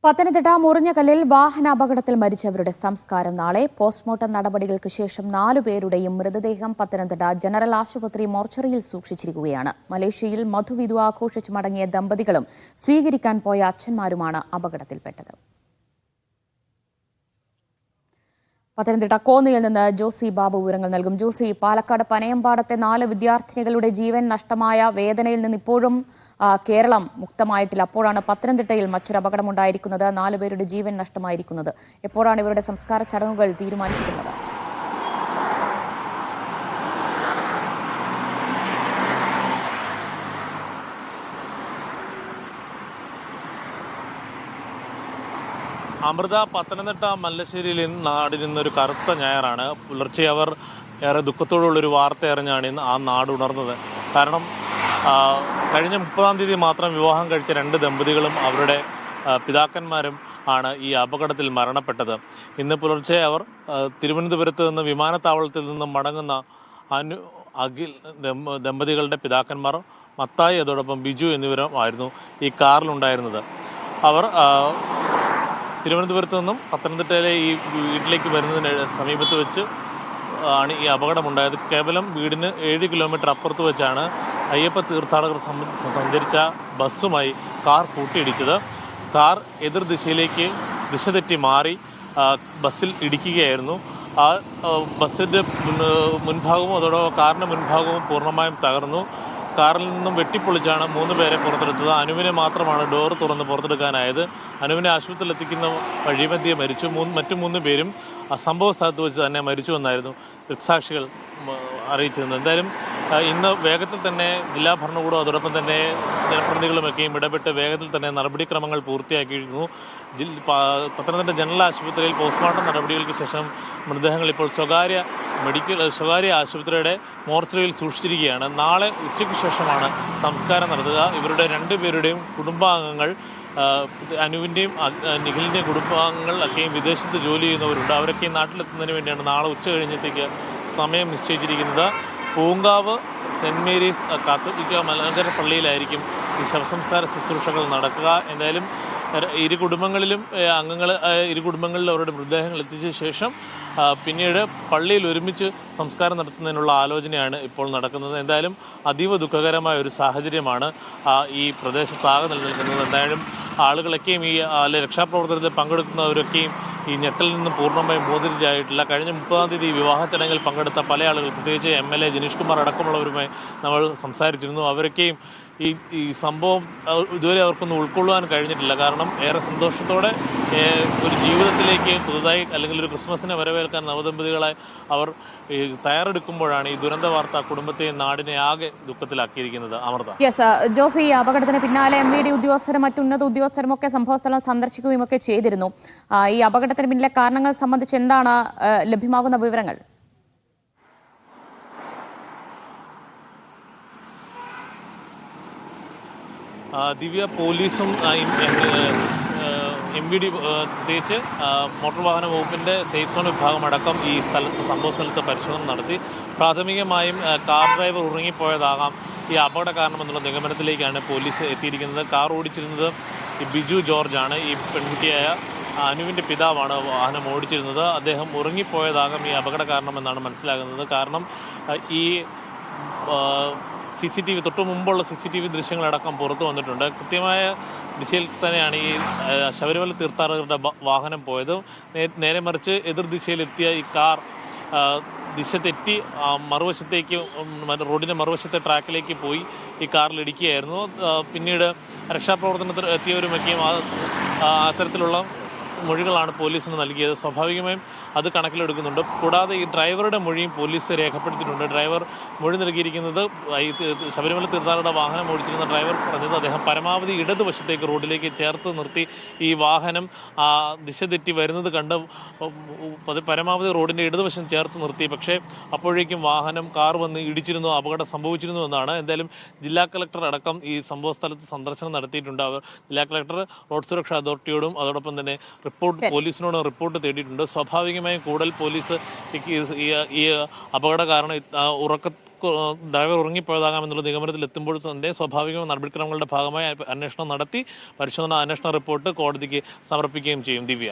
പത്തനംതിട്ട മുറിഞ്ഞകല്ലിൽ വാഹനാപകടത്തിൽ മരിച്ചവരുടെ സംസ്കാരം നാളെ. പോസ്റ്റ്മോർട്ടം നടപടികൾക്ക് ശേഷം 4 പേരുടെയും മൃതദേഹം പത്തനംതിട്ട ജനറൽ ആശുപത്രി മോർച്ചറിയിൽ സൂക്ഷിച്ചിരിക്കുകയാണ്. മലേഷ്യയിൽ മധുവിധു ആഘോഷിച്ചു മടങ്ങിയ ദമ്പതികളും സ്വീകരിക്കാൻ പോയ അച്ഛന്മാരുമാണ് അപകടത്തിൽപ്പെട്ടത്. പത്തനംതിട്ട കോന്നിയിൽ നിന്ന് ജോസി ബാബു വിവരങ്ങൾ നൽകും. ജോസി, പാലക്കാട് പനയമ്പാടത്തെ 4 വിദ്യാർത്ഥിനികളുടെ ജീവൻ നഷ്ടമായ വേദനയിൽ നിന്ന് ഇപ്പോഴും കേരളം മുക്തമായിട്ടില്ല. അപ്പോഴാണ് പത്തനംതിട്ടയിൽ മറ്റൊരു അപകടമുണ്ടായിരിക്കുന്നത്. 4 പേരുടെ ജീവൻ നഷ്ടമായിരിക്കുന്നത്. എപ്പോഴാണ് ഇവരുടെ സംസ്കാര ചടങ്ങുകൾ തീരുമാനിച്ചിട്ടുള്ളത്? അമൃത, പത്തനംതിട്ട മല്ലശ്ശേരിയിൽ നാടിൽ നിന്നൊരു കറുത്ത ഞായറാണ്. പുലർച്ചെ അവർ ഏറെ ദുഃഖത്തോടുള്ളൊരു വാർത്ത അറിഞ്ഞാണ് ഇന്ന് ആ നാട് ഉണർന്നത്. കാരണം കഴിഞ്ഞ 30-ാം തീയതി മാത്രം വിവാഹം കഴിച്ച 2 ദമ്പതികളും അവരുടെ പിതാക്കന്മാരും ആണ് ഈ അപകടത്തിൽ മരണപ്പെട്ടത്. ഇന്ന് പുലർച്ചെ അവർ തിരുവനന്തപുരത്ത് നിന്ന് വിമാനത്താവളത്തിൽ നിന്നും മടങ്ങുന്ന അഖിൽ ദമ്പതികളുടെ പിതാക്കന്മാർ മത്തായി, അതോടൊപ്പം ബിജു എന്നിവരുമായിരുന്നു ഈ കാറിലുണ്ടായിരുന്നത്. അവർ തിരുവനന്തപുരത്ത് നിന്നും പത്തനംതിട്ടയിലെ ഈ വീട്ടിലേക്ക് വരുന്നതിന് സമീപത്ത് വെച്ച് ആണ് ഈ അപകടമുണ്ടായത്. കേവലം വീടിന് 7 കിലോമീറ്റർ അപ്പുറത്ത് വെച്ചാണ് അയ്യപ്പ തീർത്ഥാടകർ സഞ്ചരിച്ച ബസ്സുമായി കാർ കൂട്ടിയിടിച്ചത്. കാർ എതിർ ദിശയിലേക്ക് ദിശ തെറ്റി മാറി ബസ്സിൽ ഇടിക്കുകയായിരുന്നു. ആ ബസ്സിൻ്റെ മുൻഭാഗവും അതോടൊപ്പം കാറിൻ്റെ മുൻഭാഗവും പൂർണ്ണമായും തകർന്നു. കാറിൽ നിന്നും വെട്ടിപ്പൊളിച്ചാണ് 3 പേരെ പുറത്തെടുത്തത്. അനുവിനെ മാത്രമാണ് ഡോർ തുറന്ന് പുറത്തെടുക്കാനായത്. അനുവിനെ ആശുപത്രിയിൽ എത്തിക്കുന്ന വഴിമധ്യേ മരിച്ചു. മറ്റു 3 പേരും സംഭവ സ്ഥലത്ത് വെച്ച് തന്നെ മരിച്ചുവെന്നായിരുന്നു ദൃക്സാക്ഷികൾ അറിയിച്ചിരുന്നത്. എന്തായാലും ഇന്ന് വേഗത്തിൽ തന്നെ ജില്ലാ ഭരണകൂടം അതോടൊപ്പം തന്നെ ജനപ്രതിനിധികളുമൊക്കെയും ഇടപെട്ട് വേഗത്തിൽ തന്നെ നടപടിക്രമങ്ങൾ പൂർത്തിയാക്കിയിരുന്നു. പത്തനംതിട്ട ജനറൽ ആശുപത്രിയിൽ പോസ്റ്റ്മോർട്ടം നടപടികൾക്ക് ശേഷം മൃതദേഹങ്ങൾ ഇപ്പോൾ സ്വകാര്യ ആശുപത്രിയുടെ മോർച്ചറിയിൽ സൂക്ഷിച്ചിരിക്കുകയാണ്. നാളെ ഉച്ചയ്ക്ക് ശേഷമാണ് സംസ്കാരം നടത്തുക. ഇവരുടെ 2 പേരുടെയും കുടുംബാംഗങ്ങൾ, അനുവിൻ്റെയും നിഖിലിൻ്റെയും കുടുംബാംഗങ്ങൾ ഒക്കെയും വിദേശത്ത് ജോലി ചെയ്യുന്നവരുണ്ട്. അവരൊക്കെയും നാട്ടിലെത്തുന്നതിന് വേണ്ടിയാണ് നാളെ ഉച്ച കഴിഞ്ഞത്തേക്ക് സമയം നിശ്ചയിച്ചിരിക്കുന്നത്. പൂങ്കാവ് സെൻറ് മേരീസ് കാത്തോലിക്ക മലങ്കര പള്ളിയിലായിരിക്കും ഈ ശവസംസ്കാര ശുശ്രൂഷകൾ നടക്കുക. എന്തായാലും ഇരു കുടുംബങ്ങളിൽ അവരുടെ മൃതദേഹങ്ങൾ എത്തിച്ച ശേഷം പിന്നീട് പള്ളിയിൽ ഒരുമിച്ച് സംസ്കാരം നടത്തുന്നതിനുള്ള ആലോചനയാണ് ഇപ്പോൾ നടക്കുന്നത്. എന്തായാലും അതീവ ദുഃഖകരമായ ഒരു സാഹചര്യമാണ് ഈ പ്രദേശത്താകെ നിലനിൽക്കുന്നത്. എന്തായാലും ആളുകളൊക്കെയും ഈ രക്ഷാപ്രവർത്തനത്തിൽ പങ്കെടുക്കുന്നവരൊക്കെയും ഈ ഞെട്ടലിൽ നിന്ന് പൂർണ്ണമായും മോചിതരായിട്ടില്ല. കഴിഞ്ഞ 30-ാം തീയതി വിവാഹ ചടങ്ങിൽ പങ്കെടുത്ത പല ആളുകൾ, പ്രത്യേകിച്ച് MLA ജിനീഷ് കുമാർ അടക്കമുള്ളവരുമായി നമ്മൾ സംസാരിച്ചിരുന്നു. അവരൊക്കെയും ഈ സംഭവം ഇതുവരെ അവർക്കൊന്നും ഉൾക്കൊള്ളുവാൻ കഴിഞ്ഞിട്ടില്ല. കാരണം ഏറെ സന്തോഷത്തോടെ ഒരു ജീവിതത്തിലേക്ക് പുതുതായി അല്ലെങ്കിൽ ഒരു ക്രിസ്മസിനെ വരവേൽക്കാൻ നവദമ്പതികളായി അവർ തയ്യാറെടുക്കുമ്പോഴാണ് ഈ ദുരന്ത വാർത്ത കുടുംബത്തെയും നാടിനെ ആകെ ദുഃഖത്തിലാക്കിയിരിക്കുന്നത്. അമൃത. ജോസ്, ഈ അപകടത്തിന് പിന്നാലെ MVD ഉദ്യോഗസ്ഥരും മറ്റുന്നത ഉദ്യോഗസ്ഥരും ഒക്കെ സംഭവസ്ഥലം സന്ദർശിക്കുകയും ഒക്കെ ചെയ്തിരുന്നു. ഈ അപകടത്തിന് പിന്നിലെ കാരണങ്ങൾ സംബന്ധിച്ച് എന്താണ് ലഭ്യമാകുന്ന വിവരങ്ങൾ? ദിവ്യ, പോലീസും MVD പ്രത്യേകിച്ച് മോട്ടോർ വാഹന വകുപ്പിൻ്റെ സേഫ് സോൺ വിഭാഗം അടക്കം ഈ സംഭവ സ്ഥലത്ത് പരിശോധന നടത്തി. പ്രാഥമികമായും കാർ ഡ്രൈവർ ഉറങ്ങിപ്പോയതാകാം ഈ അപകട കാരണമെന്നുള്ള നിഗമനത്തിലേക്കാണ് പോലീസ് എത്തിയിരിക്കുന്നത്. കാർ ഓടിച്ചിരുന്നത് ബിജു ജോർജാണ്. ഈ പെൺകുട്ടിയായ അനുവിൻ്റെ പിതാവാണ് വാഹനം ഓടിച്ചിരുന്നത്. അദ്ദേഹം ഉറങ്ങിപ്പോയതാകാം ഈ അപകട കാരണമെന്നാണ് മനസ്സിലാകുന്നത്. കാരണം ഈ CCTV തൊട്ടു മുമ്പുള്ള CCTV ദൃശ്യങ്ങളടക്കം പുറത്തു വന്നിട്ടുണ്ട്. കൃത്യമായ ദിശയിൽ തന്നെയാണ് ഈ ശബരിമല തീർത്ഥാടകരുടെ വാഹനം പോയത്. നേരെ മറിച്ച് എതിർ ദിശയിലെത്തിയ ഈ കാർ ദിശ തെറ്റി മറുവശത്തേക്ക് റോഡിൻ്റെ മറുവശത്തെ ട്രാക്കിലേക്ക് പോയി ഈ കാറിൽ ഇടിക്കുകയായിരുന്നു. പിന്നീട് രക്ഷാപ്രവർത്തനത്തിൽ എത്തിയവരുമൊക്കെയും അത്തരത്തിലുള്ള മൊഴികളാണ് പോലീസിന് നൽകിയത്. സ്വാഭാവികമായും അത് കണക്കിലെടുക്കുന്നുണ്ട്. കൂടാതെ ഈ ഡ്രൈവറുടെ മൊഴിയും പോലീസ് രേഖപ്പെടുത്തിയിട്ടുണ്ട്. ഡ്രൈവർ മൊഴി നൽകിയിരിക്കുന്നത് ശബരിമല തീർത്ഥാടകരുടെ വാഹനം ഓടിച്ചിരുന്ന ഡ്രൈവർ പറഞ്ഞത് അദ്ദേഹം പരമാവധി ഇടതുവശത്തേക്ക് റോഡിലേക്ക് ചേർത്ത് നിർത്തി ഈ വാഹനം ദിശ തെറ്റി വരുന്നത് കണ്ട് പരമാവധി റോഡിൻ്റെ ഇടതുവശം ചേർത്ത് നിർത്തി. പക്ഷേ അപ്പോഴേക്കും കാർ വന്ന് ഇടിച്ചിരുന്നു, അപകടം സംഭവിച്ചിരുന്നു എന്നാണ്. എന്തായാലും ജില്ലാ കളക്ടർ അടക്കം ഈ സംഭവ സ്ഥലത്ത് സന്ദർശനം നടത്തിയിട്ടുണ്ട്. ജില്ലാ കളക്ടർ റോഡ് സുരക്ഷാ അതോറിറ്റിയോടും അതോടൊപ്പം തന്നെ പോലീസിനോട് റിപ്പോർട്ട് തേടിയിട്ടുണ്ട്. സ്വാഭാവികമായും കൂടുതൽ പോലീസ് ഈ അപകട കാരണം ഡ്രൈവർ ഉറങ്ങിപ്പോയതാകാമെന്നുള്ള നിഗമനത്തിൽ എത്തുമ്പോൾ തന്നെ സ്വാഭാവികമായ നടപടിക്രമങ്ങളുടെ ഭാഗമായി അന്വേഷണം നടത്തി അന്വേഷണ റിപ്പോർട്ട് കോടതിക്ക് സമർപ്പിക്കുകയും ചെയ്യും. ദിവ്യ.